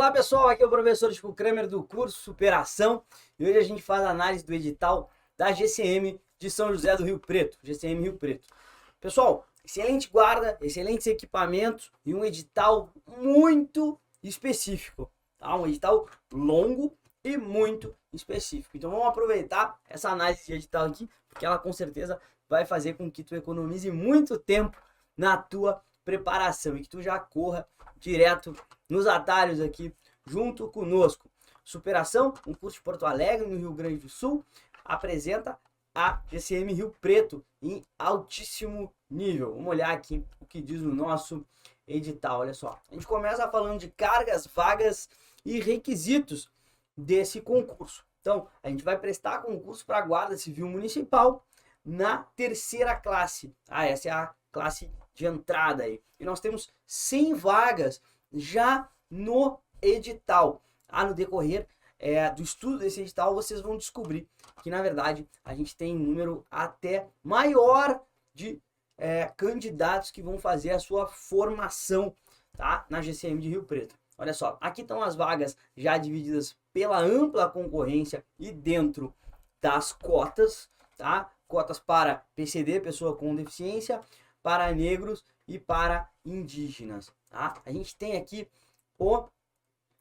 Olá pessoal, aqui é o professor Chico Kramer do curso Superação e hoje a gente faz a análise do edital da GCM de São José do Rio Preto, GCM Rio Preto. Pessoal, excelente guarda, excelentes equipamentos e um edital muito específico, tá? Um edital longo e muito específico. Então vamos aproveitar essa análise de edital aqui, porque ela com certeza vai fazer com que tu economize muito tempo na tua preparação e que tu já corra direto nos atalhos aqui junto conosco. Superação, um curso de Porto Alegre, no Rio Grande do Sul, apresenta a GCM Rio Preto em altíssimo nível. Vamos olhar aqui o que diz o nosso edital, olha só. A gente começa falando de cargas, vagas e requisitos desse concurso. Então, a gente vai prestar concurso para a Guarda Civil Municipal na terceira classe. Essa é a classe de entrada aí. E nós temos 100 vagas já no edital. No decorrer do estudo desse edital, vocês vão descobrir que, na verdade, a gente tem um número até maior de candidatos que vão fazer a sua formação, tá? Na GCM de Rio Preto. Olha só, aqui estão as vagas já divididas pela ampla concorrência e dentro das cotas, tá? Cotas para PCD, pessoa com deficiência, para negros e para indígenas, tá? A gente tem aqui o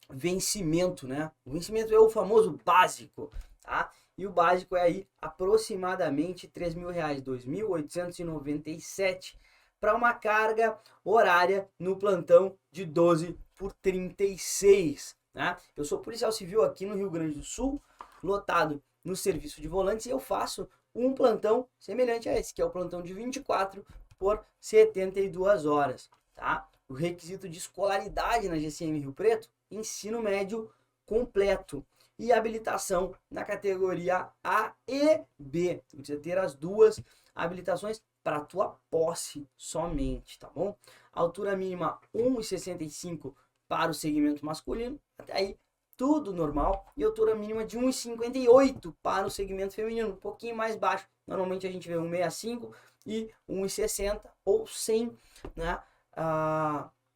vencimento, né? O vencimento é o famoso básico, tá? E o básico é aí aproximadamente R$3.000, 2.897 para uma carga horária no plantão de 12 por 36, né? Eu sou policial civil aqui no Rio Grande do Sul, lotado no serviço de volantes, e eu faço um plantão semelhante a esse, que é o plantão de 24 por 72 horas, tá? O requisito de escolaridade na GCM Rio Preto, ensino médio completo e habilitação na categoria A e B. Você precisa ter as duas habilitações para a tua posse somente, tá bom? Altura mínima 1,65 para o segmento masculino, até aí tudo normal, e altura mínima de 1,58 para o segmento feminino, um pouquinho mais baixo. Normalmente a gente vê 1,65 e 1,60 ou 100, né,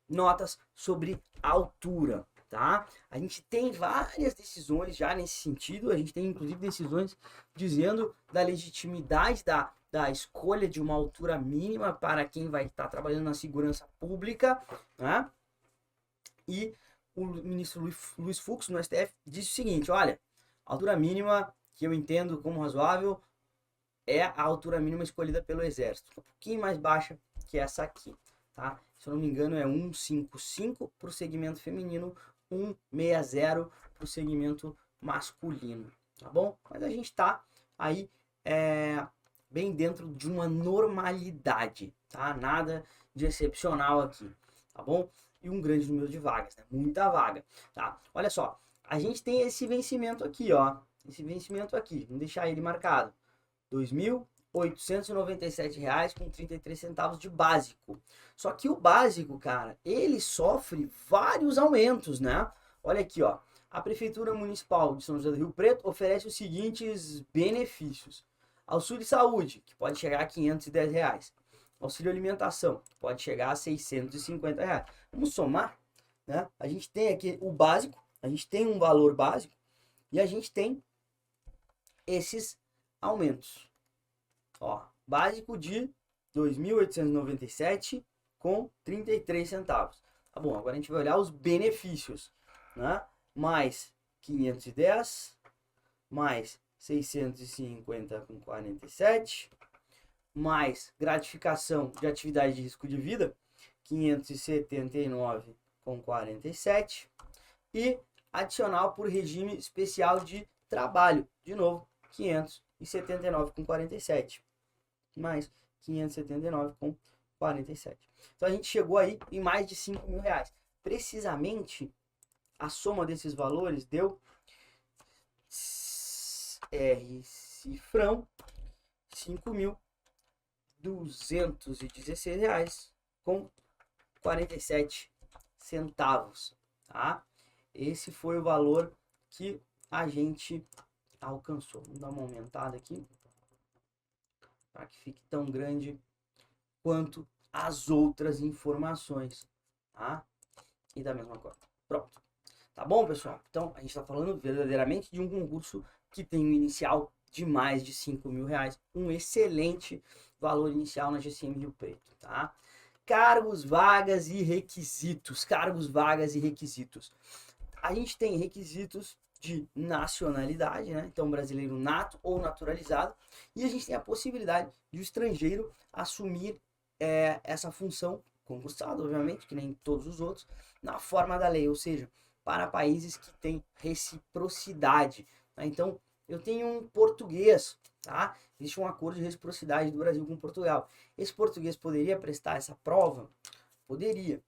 notas sobre altura, tá? A gente tem várias decisões já nesse sentido, a gente tem inclusive decisões dizendo da legitimidade da escolha de uma altura mínima para quem vai estar trabalhando na segurança pública, né? E o ministro Luiz Fux, no STF, disse o seguinte: olha, a altura mínima que eu entendo como razoável é a altura mínima escolhida pelo Exército, um pouquinho mais baixa que essa aqui, tá? Se eu não me engano é 1,55 para o segmento feminino, 1,60 para o segmento masculino, tá bom? Mas a gente tá aí bem dentro de uma normalidade, tá? Nada de excepcional aqui, tá bom? E um grande número de vagas, né? Muita vaga, tá? Olha só, a gente tem esse vencimento aqui, ó. Esse vencimento aqui, vamos deixar ele marcado. R$ 2.897,33 de básico. Só que o básico, cara, ele sofre vários aumentos, né? Olha aqui, ó. A Prefeitura Municipal de São José do Rio Preto oferece os seguintes benefícios: auxílio saúde, que pode chegar a R$510. Auxílio alimentação, que pode chegar a R$650. Vamos somar, né? A gente tem aqui o básico, a gente tem um valor básico e a gente tem esses aumentos. Ó, básico de R$ 2.897 com 33 centavos. Tá bom, agora a gente vai olhar os benefícios, né? Mais 510, mais 650 com 47, mais gratificação de atividade de risco de vida, 579 com 47, e adicional por regime especial de trabalho, de novo, 579 com 47, mais 579 com 47. Então a gente chegou aí em mais de R$5.000. Precisamente, a soma desses valores deu cifrão R$5.216 com 47 centavos, tá? Esse foi o valor que a gente alcançou. Vamos dar uma aumentada aqui para que fique tão grande quanto as outras informações, tá? E da mesma cor. Pronto. Tá bom, pessoal? Então, a gente está falando verdadeiramente de um concurso que tem um inicial de mais de R$ 5.000, um excelente valor inicial na GCM Rio Preto, tá? Cargos, vagas e requisitos. Cargos, vagas e requisitos. A gente tem requisitos de nacionalidade, né? Então, brasileiro nato ou naturalizado. E a gente tem a possibilidade de o estrangeiro assumir essa função, concursado, obviamente, que nem todos os outros, na forma da lei, ou seja, para países que têm reciprocidade. Tá? Então, eu tenho um português, tá? Existe um acordo de reciprocidade do Brasil com Portugal. Esse português poderia prestar essa prova? Poderia.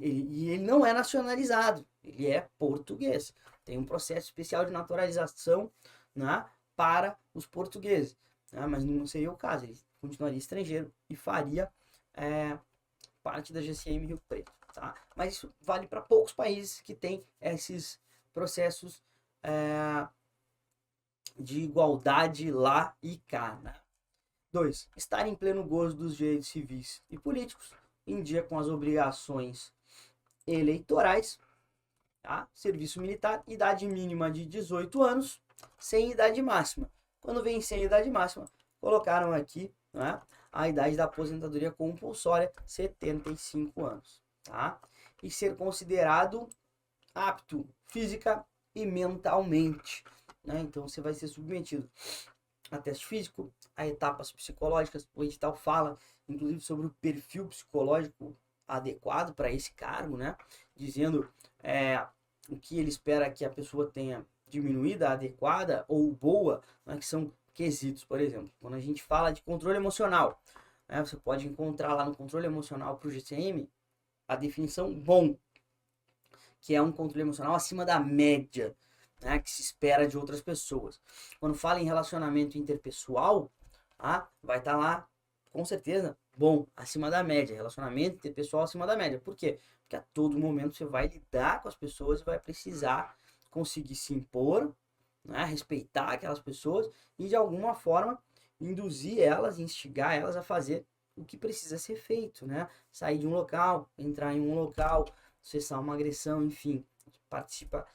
E ele não é nacionalizado, ele é português. Tem um processo especial de naturalização, né, para os portugueses. Né, mas não seria o caso, ele continuaria estrangeiro e faria parte da GCM Rio Preto. Tá? Mas isso vale para poucos países que têm esses processos de igualdade lá e cá. Né? 2. Estar em pleno gozo dos direitos civis e políticos, em dia com as obrigações eleitorais, tá? Serviço militar, idade mínima de 18 anos, sem idade máxima. Quando vem sem idade máxima, colocaram aqui, né, a idade da aposentadoria compulsória, 75 anos. Tá? E ser considerado apto física e mentalmente. Né? Então você vai ser submetido a teste físico, a etapas psicológicas. O edital fala, inclusive, sobre o perfil psicológico adequado para esse cargo, né? Dizendo o que ele espera que a pessoa tenha diminuída, adequada ou boa, né? Que são quesitos, por exemplo. Quando a gente fala de controle emocional, né? Você pode encontrar lá no controle emocional para o GCM a definição bom, que é um controle emocional acima da média, né, que se espera de outras pessoas. Quando fala em relacionamento interpessoal, vai estar lá, com certeza, bom, acima da média. Relacionamento interpessoal acima da média. Por quê? Porque a todo momento você vai lidar com as pessoas e vai precisar conseguir se impor, né, respeitar aquelas pessoas e, de alguma forma, induzir elas, instigar elas a fazer o que precisa ser feito, né? Sair de um local, entrar em um local, cessar uma agressão, enfim, participa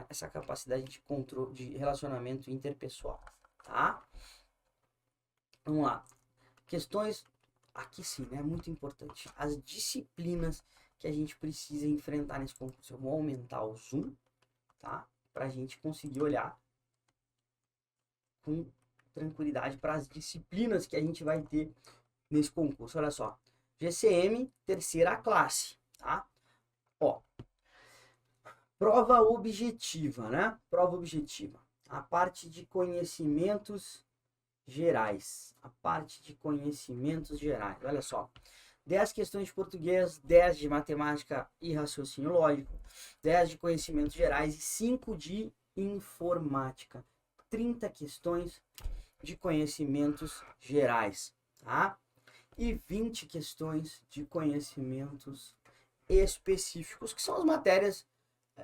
essa capacidade de controle, de relacionamento interpessoal, tá? Vamos lá. Questões, aqui sim, né? Muito importante. As disciplinas que a gente precisa enfrentar nesse concurso. Eu vou aumentar o zoom, tá? Pra gente conseguir olhar com tranquilidade para as disciplinas que a gente vai ter nesse concurso. Olha só. GCM, terceira classe, tá? Ó, prova objetiva, né? Prova objetiva. A parte de conhecimentos gerais. A parte de conhecimentos gerais. Olha só. 10 questões de português, 10 de matemática e raciocínio lógico, 10 de conhecimentos gerais e 5 de informática. 30 questões de conhecimentos gerais, tá? E 20 questões de conhecimentos específicos, que são as matérias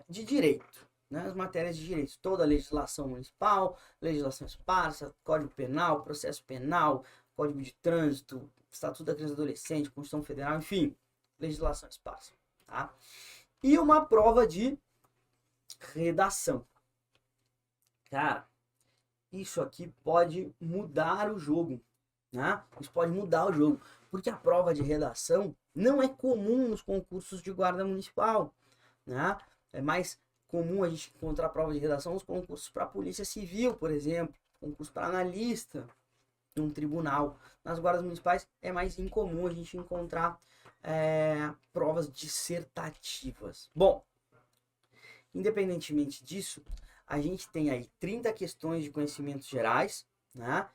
de direito, né? As matérias de direito, toda a legislação municipal, legislação esparsa, Código Penal, Processo Penal, Código de Trânsito, Estatuto da Criança e Adolescente, Constituição Federal, enfim, legislação esparsa, tá? E uma prova de redação. Cara, isso aqui pode mudar o jogo, né? Isso pode mudar o jogo, porque a prova de redação não é comum nos concursos de guarda municipal, né? É mais comum a gente encontrar prova de redação nos concursos para polícia civil, por exemplo, concurso para analista em um tribunal. Nas guardas municipais é mais incomum a gente encontrar provas dissertativas. Bom, independentemente disso, a gente tem aí 30 questões de conhecimentos gerais, né?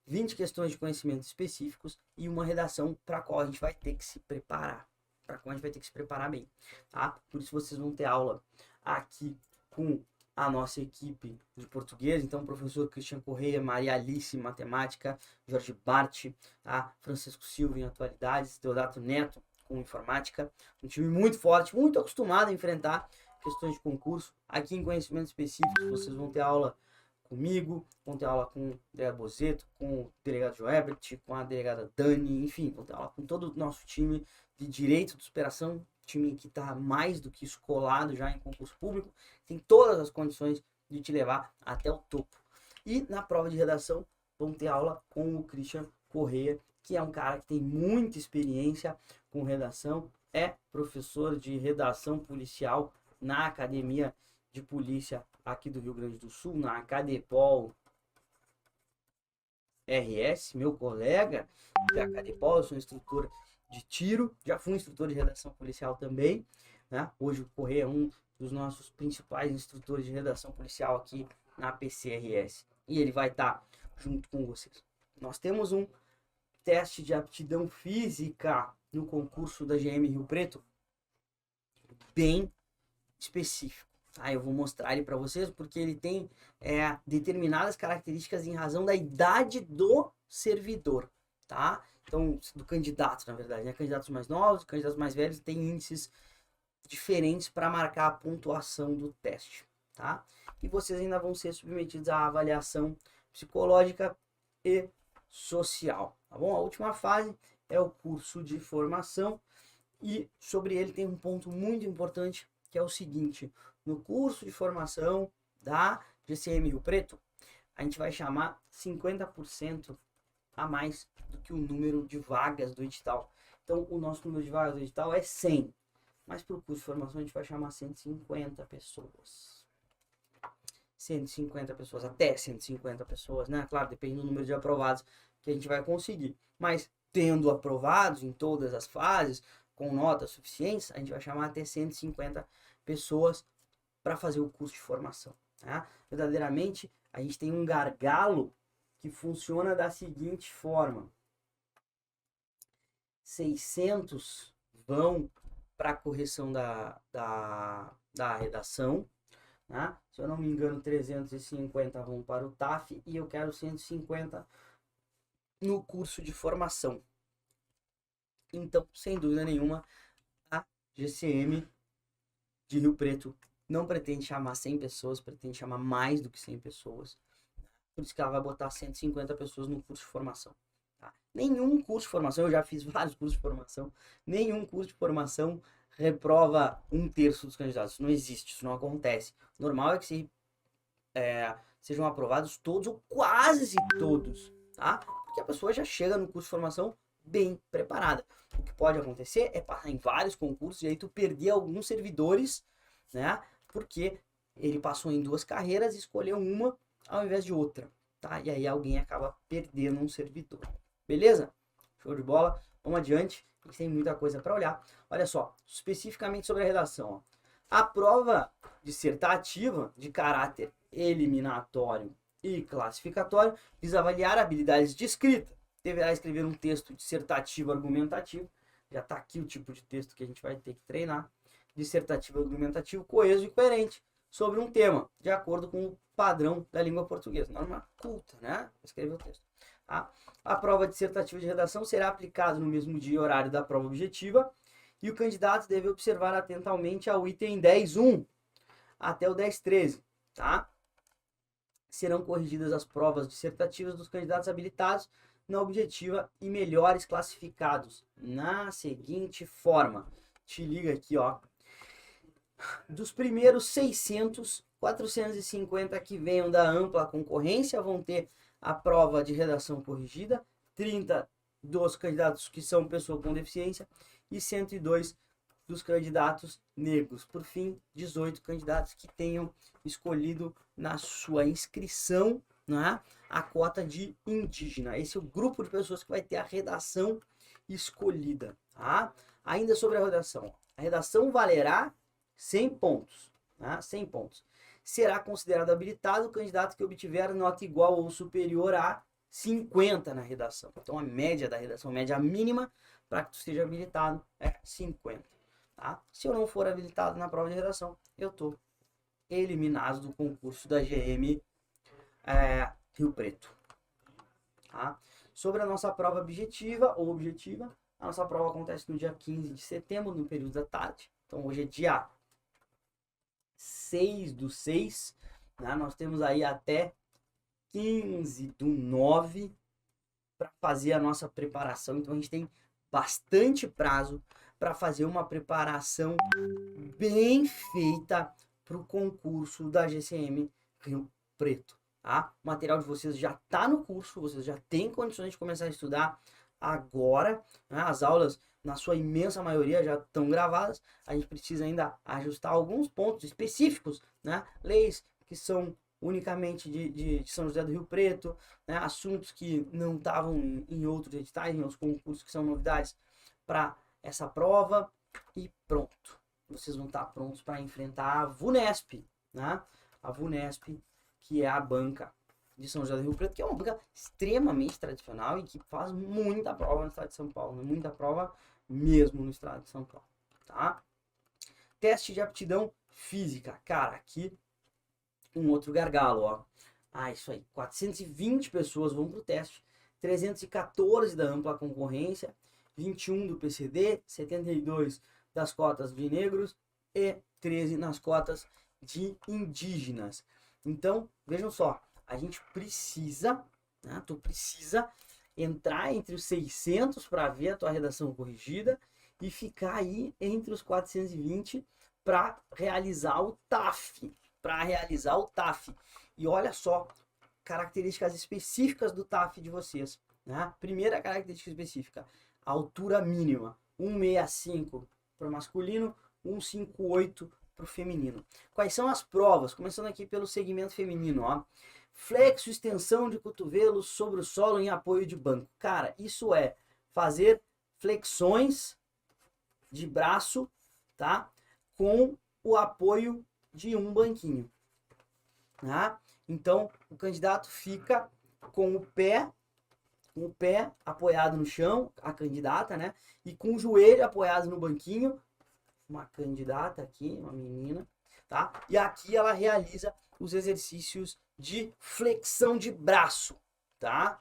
20 questões de conhecimentos específicos e uma redação para a qual a gente vai ter que se preparar. Para a qual a gente vai ter que se preparar bem, tá? Por isso vocês vão ter aula aqui com a nossa equipe de português. Então, professor Christian Correia, Maria Alice em matemática, Jorge Bart, tá? Francisco Silva em atualidades, Deodato Neto com informática. Um time muito forte, muito acostumado a enfrentar questões de concurso. Aqui em conhecimentos específicos, vocês vão ter aula comigo, vão ter aula com o delegado Bozeto, com o delegado Joebert, com a delegada Dani, enfim, vão ter aula com todo o nosso time de direito de superação time que está mais do que escolado já em concurso público, tem todas as condições de te levar até o topo. E na prova de redação, vão ter aula com o Christian Corrêa, que é um cara que tem muita experiência com redação, é professor de redação policial na Academia de Polícia aqui do Rio Grande do Sul, na Acadepol RS, meu colega da Acadepol. Eu sou instrutor de tiro, já fui instrutor de redação policial também, né? Hoje o Corrêa é um dos nossos principais instrutores de redação policial aqui na PCRS, e ele vai estar junto com vocês. Nós temos um teste de aptidão física no concurso da GM Rio Preto, bem específico. Tá? Eu vou mostrar ele para vocês, porque ele tem determinadas características em razão da idade do servidor, tá? Então, do candidato, na verdade, né? Candidatos mais novos, candidatos mais velhos têm índices diferentes para marcar a pontuação do teste, tá? E vocês ainda vão ser submetidos à avaliação psicológica e social, tá bom? A última fase é o curso de formação, e sobre ele tem um ponto muito importante, que é o seguinte: no curso de formação da GCM Rio Preto, a gente vai chamar 50% a mais do que o número de vagas do edital. Então, o nosso número de vagas do edital é 100, mas para o curso de formação a gente vai chamar 150 pessoas. 150 pessoas, até 150 pessoas, né? Claro, depende do número de aprovados que a gente vai conseguir. Mas, tendo aprovados em todas as fases, com notas suficientes, a gente vai chamar até 150 pessoas para fazer o curso de formação. Tá? Verdadeiramente, a gente tem um gargalo que funciona da seguinte forma: 600 vão para a correção da redação, né? Se eu não me engano, 350 vão para o TAF, e eu quero 150 no curso de formação. Então, sem dúvida nenhuma, a GCM de Rio Preto não pretende chamar 100 pessoas, pretende chamar mais do que 100 pessoas. Por isso que ela vai botar 150 pessoas no curso de formação. Tá? Nenhum curso de formação, eu já fiz vários cursos de formação, nenhum curso de formação reprova 1/3 dos candidatos. Isso não existe, isso não acontece. O normal é que sejam aprovados todos ou quase todos, tá? Porque a pessoa já chega no curso de formação bem preparada. O que pode acontecer é passar em vários concursos e aí tu perder alguns servidores, né? Porque ele passou em 2 carreiras e escolheu uma ao invés de outra, tá? E aí alguém acaba perdendo um servidor. Beleza? Show de bola. Vamos adiante. A gente tem muita coisa para olhar. Olha só, especificamente sobre a redação. Ó. A prova dissertativa de caráter eliminatório e classificatório visa avaliar habilidades de escrita. Deverá escrever um texto dissertativo argumentativo. Já está aqui o tipo de texto que a gente vai ter que treinar. Dissertativo argumentativo, coeso e coerente sobre um tema, de acordo com o padrão da língua portuguesa. Norma culta, né? Escrever o texto. Tá? A prova dissertativa de redação será aplicada no mesmo dia e horário da prova objetiva, e o candidato deve observar atentamente ao item 10.1 até o 10.13, tá? Serão corrigidas as provas dissertativas dos candidatos habilitados na objetiva e melhores classificados na seguinte forma. Te liga aqui, ó. Dos primeiros 600, 450 que venham da ampla concorrência vão ter a prova de redação corrigida, 30 dos candidatos que são pessoa com deficiência e 102 dos candidatos negros. Por fim, 18 candidatos que tenham escolhido na sua inscrição, né, a cota de indígena. Esse é o grupo de pessoas que vai ter a redação escolhida. Tá? Ainda sobre a redação valerá 100 pontos. Tá? 100 pontos. Será considerado habilitado o candidato que obtiver nota igual ou superior a 50 na redação. Então, a média da redação, a média mínima para que tu seja habilitado é 50. Tá? Se eu não for habilitado na prova de redação, eu estou eliminado do concurso da GM Rio Preto. Tá? Sobre a nossa prova objetiva, a nossa prova acontece no dia 15 de setembro, no período da tarde. Então, hoje é dia 6/6, né? Nós temos aí até 15/9 para fazer a nossa preparação. Então, a gente tem bastante prazo para fazer uma preparação bem feita para o concurso da GCM Rio Preto, tá? O material de vocês já está no curso, vocês já têm condições de começar a estudar agora, né? As aulas, na sua imensa maioria, já estão gravadas. A gente precisa ainda ajustar alguns pontos específicos, né? Leis que são unicamente de São José do Rio Preto, né? Assuntos que não estavam em outros editais, em outros concursos, que são novidades para essa prova, e pronto. Vocês vão estar prontos para enfrentar a VUNESP, né? A VUNESP, que é a banca de São José do Rio Preto, que é uma banca extremamente tradicional e que faz muita prova no estado de São Paulo, né? Muita prova mesmo no estado de São Paulo, tá? Teste de aptidão física. Cara, aqui um outro gargalo, ó. Ah, isso aí. 420 pessoas vão pro teste, 314 da ampla concorrência, 21 do PCD, 72 das cotas de negros e 13 nas cotas de indígenas. Então, vejam só, a gente precisa, né, tu precisa entrar entre os 600 para ver a tua redação corrigida e ficar aí entre os 420 para realizar o TAF, E olha só, características específicas do TAF de vocês, né? Primeira característica específica, altura mínima, 1,65 para o masculino, 1,58 para o feminino. Quais são as provas? Começando aqui pelo segmento feminino, ó. Flexo, extensão de cotovelo sobre o solo em apoio de banco. Cara, isso é fazer flexões de braço, tá? Com o apoio de um banquinho, tá? Então, o candidato fica com o pé apoiado no chão, a candidata, né? E com o joelho apoiado no banquinho, uma candidata aqui, uma menina, tá? E aqui ela realiza os exercícios de flexão de braço, tá?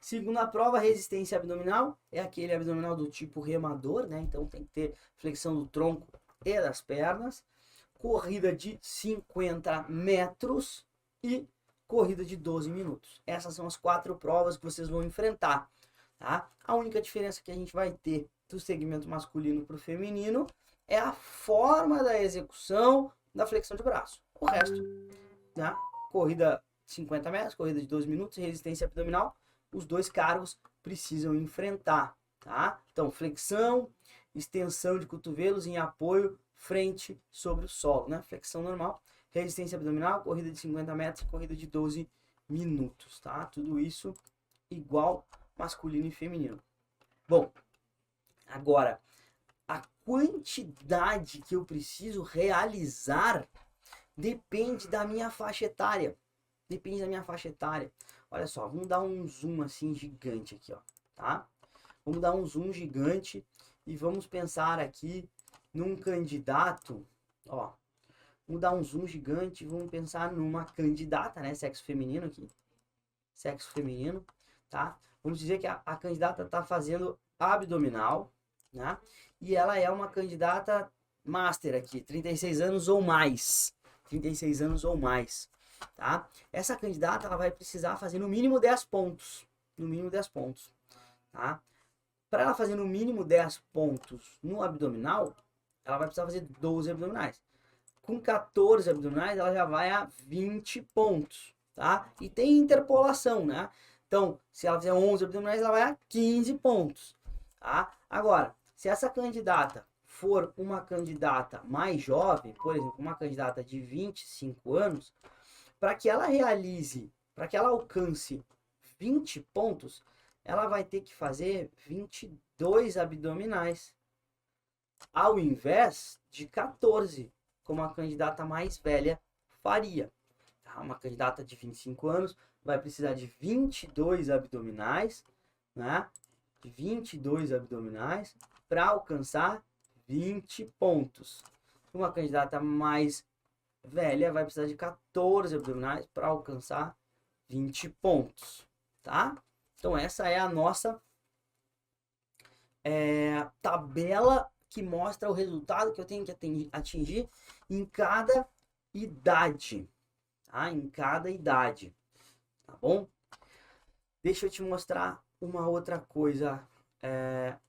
Segunda prova, resistência abdominal, é aquele abdominal do tipo remador, né? Então tem que ter flexão do tronco e das pernas. Corrida de 50 metros e corrida de 12 minutos. Essas são as 4 provas que vocês vão enfrentar, tá? A única diferença que a gente vai ter do segmento masculino para o feminino é a forma da execução da flexão de braço. O resto, né? Corrida 50 metros, corrida de 12 minutos, resistência abdominal, os dois cargos precisam enfrentar, tá? Então, flexão, extensão de cotovelos em apoio frente sobre o solo, né? Flexão normal, resistência abdominal, corrida de 50 metros, corrida de 12 minutos, tá? Tudo isso igual masculino e feminino. Bom, agora, a quantidade que eu preciso realizar depende da minha faixa etária. Depende da minha faixa etária. Olha só, vamos dar um zoom assim gigante aqui, ó, tá? Vamos dar um zoom gigante e vamos pensar aqui num candidato, ó. Vamos dar um zoom gigante e vamos pensar numa candidata, né? Sexo feminino aqui. Sexo feminino, tá? Vamos dizer que a candidata tá fazendo abdominal, né? E ela é uma candidata master aqui, 36 anos ou mais. 36 anos ou mais, tá? Essa candidata, ela vai precisar fazer no mínimo 10 pontos. No mínimo 10 pontos, tá? Para ela fazer no mínimo 10 pontos no abdominal, ela vai precisar fazer 12 abdominais. Com 14 abdominais, ela já vai a 20 pontos, tá? E tem interpolação, né? Então, se ela fizer 11 abdominais, ela vai a 15 pontos, tá? Agora, se essa candidata for uma candidata mais jovem, por exemplo, uma candidata de 25 anos, para que ela realize, para que ela alcance 20 pontos, ela vai ter que fazer 22 abdominais, ao invés de 14, como a candidata mais velha faria. Tá? Uma candidata de 25 anos vai precisar de 22 abdominais, né? De 22 abdominais para alcançar 20 pontos. Uma candidata mais velha vai precisar de 14 abdominais para alcançar 20 pontos, tá? Então essa é a nossa tabela que mostra o resultado que eu tenho que atingir em cada idade, tá? Em cada idade, tá bom? Deixa eu te mostrar uma outra coisa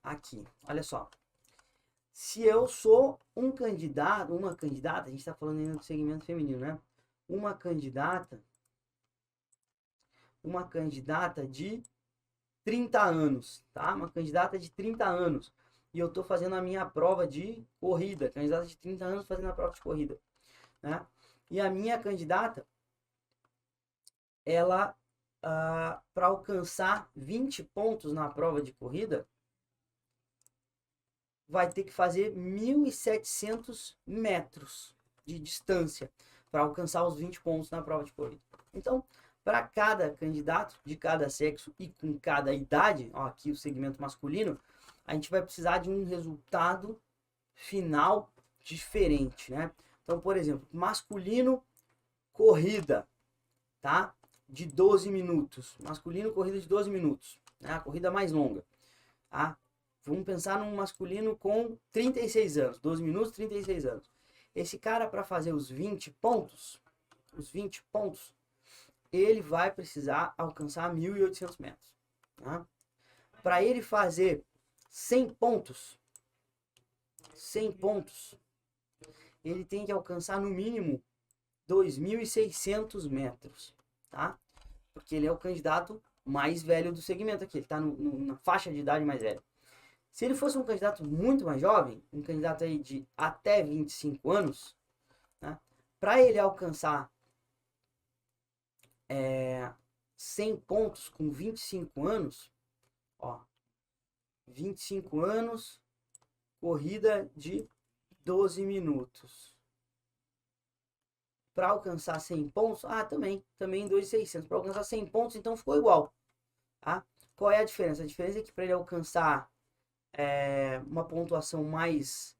aqui. Olha só. Se eu sou um candidato, uma candidata, a gente está falando ainda do segmento feminino, né? Uma candidata de 30 anos, tá? Uma candidata de 30 anos. E eu tô fazendo a minha prova de corrida, candidata de 30 anos fazendo a prova de corrida, né? E a minha candidata, ela, para alcançar 20 pontos na prova de corrida, vai ter que fazer 1.700 metros de distância para alcançar os 20 pontos na prova de corrida. Então, para cada candidato de cada sexo e com cada idade, ó, aqui o segmento masculino, a gente vai precisar de um resultado final diferente, né? Então, por exemplo, masculino, corrida, tá? De 12 minutos. Masculino, corrida de 12 minutos, né? A corrida mais longa, tá? Vamos pensar num masculino com 36 anos, 12 minutos, 36 anos. Esse cara, para fazer os 20 pontos, ele vai precisar alcançar 1.800 metros. Tá? Para ele fazer 100 pontos, ele tem que alcançar no mínimo 2.600 metros, tá? Porque ele é o candidato mais velho do segmento aqui, ele está na faixa de idade mais velha. Se ele fosse um candidato muito mais jovem, um candidato aí de até 25 anos, né, para ele alcançar 100 pontos com 25 anos, ó, 25 anos, corrida de 12 minutos. Para alcançar 100 pontos, também 2.600. Para alcançar 100 pontos, então ficou igual. Tá? Qual é a diferença? A diferença é que para ele alcançar uma pontuação mais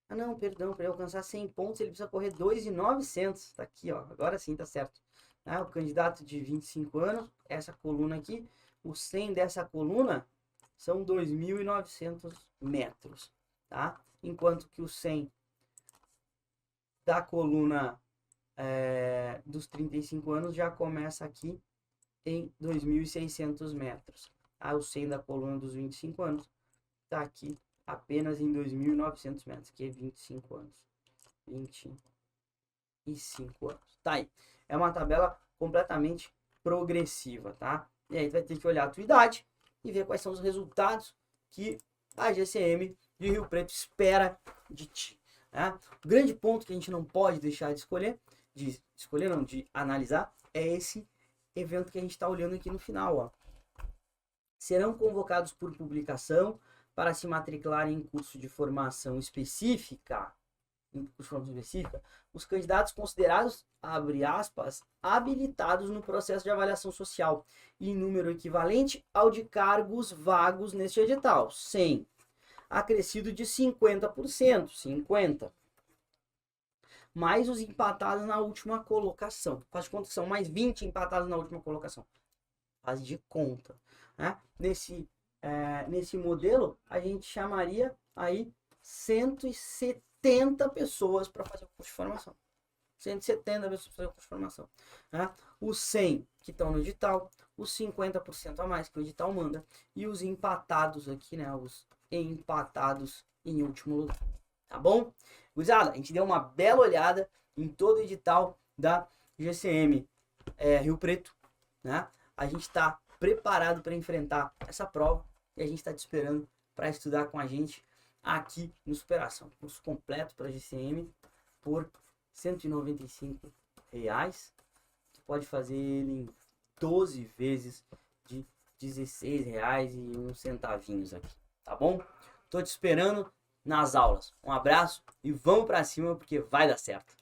não, perdão, para ele alcançar 100 pontos ele precisa correr 2.900, tá aqui, ó, agora sim tá certo. O candidato de 25 anos, essa coluna aqui, o 100 dessa coluna são 2.900 metros, tá? Enquanto que o 100 da coluna dos 35 anos já começa aqui em 2.600 metros. O 100 da coluna dos 25 anos está aqui apenas em 2.900 metros, que é 25 anos. 25 anos. Tá aí. É uma tabela completamente progressiva, tá? E aí tu vai ter que olhar a tua idade e ver quais são os resultados que a GCM de Rio Preto espera de ti. Né? O grande ponto que a gente não pode deixar de analisar, é esse evento que a gente está olhando aqui no final. Ó. Serão convocados por publicação para se matricular em curso de formação específica, os candidatos considerados, abre aspas, habilitados no processo de avaliação social, em número equivalente ao de cargos vagos neste edital, 100, acrescido de 50%, 50%, mais os empatados na última colocação. Faz de conta que são mais 20 empatados na última colocação. Faz de conta. Né? Nesse modelo, a gente chamaria aí 170 pessoas para fazer o curso de formação. 170 pessoas para fazer o curso de formação. Né? Os 100 que estão no edital, os 50% a mais que o edital manda, e os empatados aqui, né? Os empatados em último lugar. Tá bom? Gurizada, a gente deu uma bela olhada em todo o edital da GCM Rio Preto, né? A gente está preparado para enfrentar essa prova e a gente está te esperando para estudar com a gente aqui no Superação. Curso completo para GCM por R$ 195. Tu pode fazer ele em 12 vezes de R$ 16,01 aqui, tá bom? Tô te esperando nas aulas. Um abraço e vamos para cima porque vai dar certo.